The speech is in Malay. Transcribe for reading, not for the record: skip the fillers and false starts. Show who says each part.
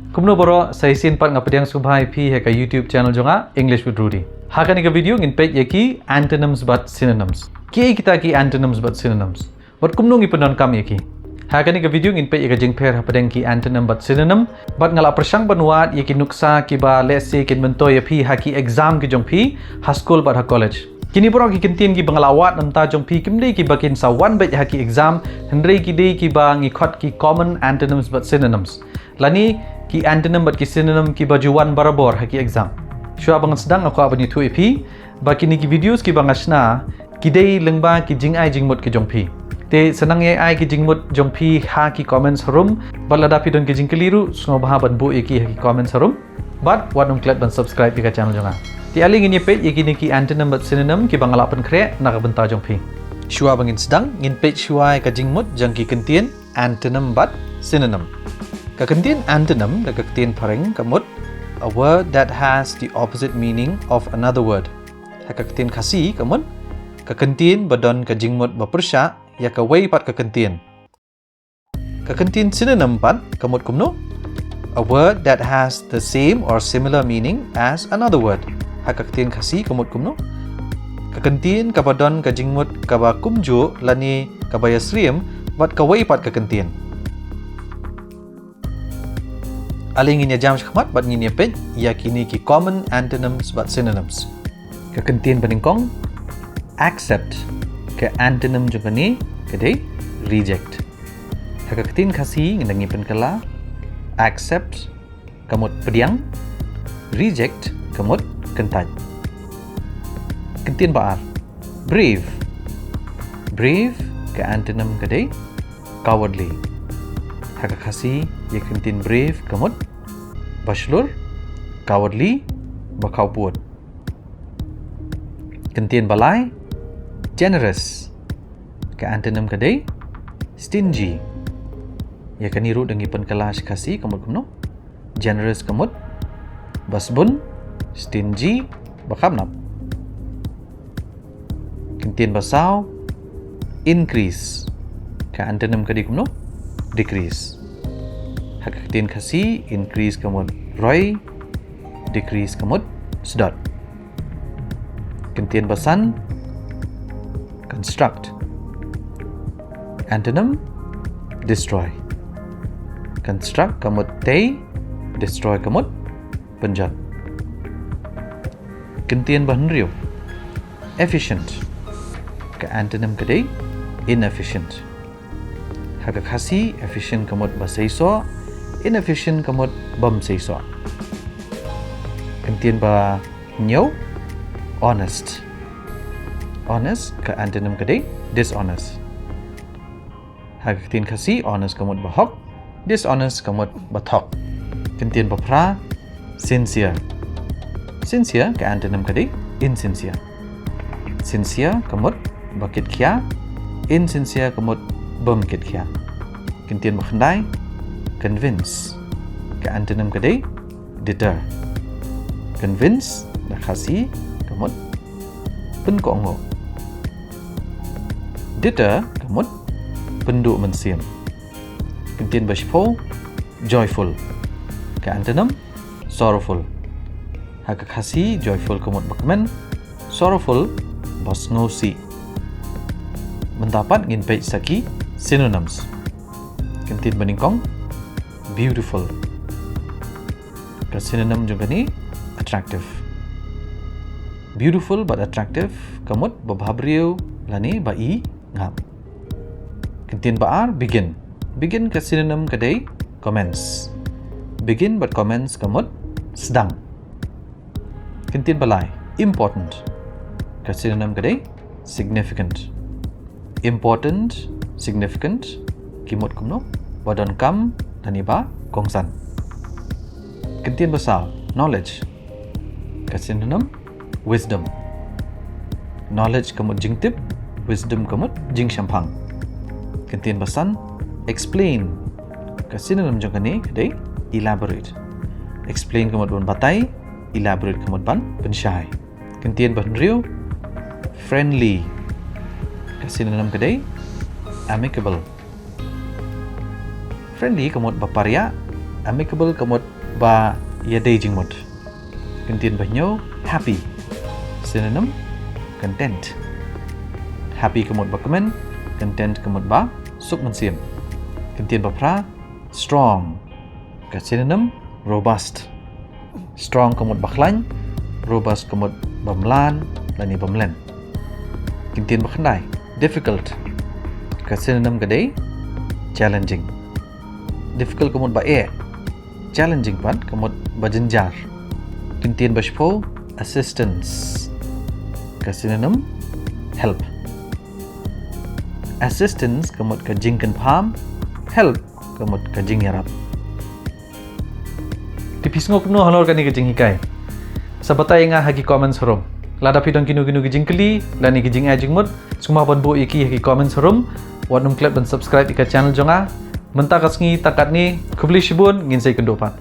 Speaker 1: Kumno boro saya simpan ngapediang subhai pi heka YouTube channel jonga English with Rudy. Hakani ka video ngin page yaki antonyms but synonyms. Ki kita ki antonyms but synonyms. But kumno ngi penon kam yaki. Hakani ka video ngin page yaka jing per hapadang ki antonym but synonym. But ngala persang banuat yaki nuksa ki ba let's say kin mento ya pi haki exam ki jong pi ha school but ha college. Kini boro ki kintin ki bangalawat namta jong pi kimdei ki bakin sa one bet haki exam hendrei ki dei ki ba ngi khot ki common antonyms but synonyms. Lani ki antonym but ki synonym ki bajuan barabor haki exam. Shua bangan sedang aku abani tu epi baki ni ki videos ki bangasna ki dei lengba ki jing ai jing mut ki jong pi. Te senang ye ai ki jing mut jong pi ha ki comments harum balada pi don ki jing keliru sungo baha ban bu ki ha ki comments harum. But wadum klet ban subscribe ki ka channel jonga. Ti aling ini page yaki ni ki antonym but synonym ki bangalapan kre nak benta jong pi. Shua bangin sedang ngin page shua ka jing mut jang ki kentien antonym but synonym. Kakentin antonym da kakentin pareng kamut a word that has the opposite meaning of another word. Kakentin khasi kamut kakentin badon ka jingmut bapersya ya ka wei pat kakentin. Kakentin synonym pat kamut kumno a word that has the same or similar meaning as another word. Kakentin khasi kamut kumno kakentin kabadon ka jingmut kaba kumju lani kabaya sriem bat ka wei pat kakentin. Aling ini jam shkmat bat ngini pej yakini ki common antonyms but synonyms. Kakentin peningkong accept ke antonym juga ni kedai reject. Kakentin khasi ngendangi penkala accept kamut pediang reject kamut kentaj. Kentin baar brave ke antonym kedai cowardly. Khasi ya kentin brave kamut bashlur cowardly bakau puat. Kentin balai generous ke antonym kadai stingy ya kaniru dengi penkalash khasi kamut kumno generous kamut basbun stingy bakamnap. Kentin basau increase ke antonym kadai kumno decrease. Kentin khasi increase kamut roy decrease kamut sedot. Kentin basan construct antonym destroy. Construct kamut tei destroy kamut penjat. Kentin bahenriu efficient ke antonym kadai inefficient. Khasi efficient kamut basaiso inefficient kamut bam saiso. Kentin ba nyau honest ke antonym kadai dishonest. Kentin khasi honest kamut bahok dishonest kamut bathok. Kentin bapra sincere ke antonym kadai insincere. Sincere kamut bakit kya insincere kamut bamkit kya. Kentin bakhandai convince ke antonym kadai deter. Convince da khasi kamut penkongo. Deter kamut pendu mensiam. Kentin bashpo joyful ke antonym sorrowful. Khasi joyful kamut bakmen sorrowful bas ngosi. Mendapat ngin page saki synonyms. Kentin beningkong beautiful. Ke synonym juga ni attractive. Beautiful but attractive kamut babhabriu lani bai ngap. Kentin baar begin ke synonym kadai commence. Begin but commence kamut sedang. Kentin balai important ke synonym kadai significant. Important significant kimut kumno wadon kam lani ba kongsan. Kentin basal knowledge ke synonym wisdom. Knowledge kamut jingtip wisdom kamut jing syampang. Kentin basan explain ke synonym jong kani kadai elaborate. Explain kamut ban batai elaborate kamut ban pensyai. Kentin banriu friendly ke synonym kadai amicable. Friendly kamut baparya amicable kamot ba yaday jingmod. Kintin ba nyo happy. Synonym content. Happy kamot ba kamen, content kamot ba suk mansim. Kintin ba pra strong. Ka synonym robust. Strong kamot ba klan, robust kamot bamlan, lani bamlen. Kintin ba khandai difficult. Ka synonym kadai challenging. Difficult kamot ba challenging pan kamot ba jenjar. Kintin ba shpo assistance. Ka synonym help. Assistance kamot ka jingkan pham, help kamot ka jing yarap. Tipis ngok no halor kani ka jing hikai. Sabatay nga hagi comments harom. Lada pidong kinu-kinu gijing keli, lani gijing ajing mut, semua pun bu iki hagi comments harom. Wadum klip dan subscribe ika channel jonga. Mentak kasngi takat ni kubli shibun ngin say kendopan.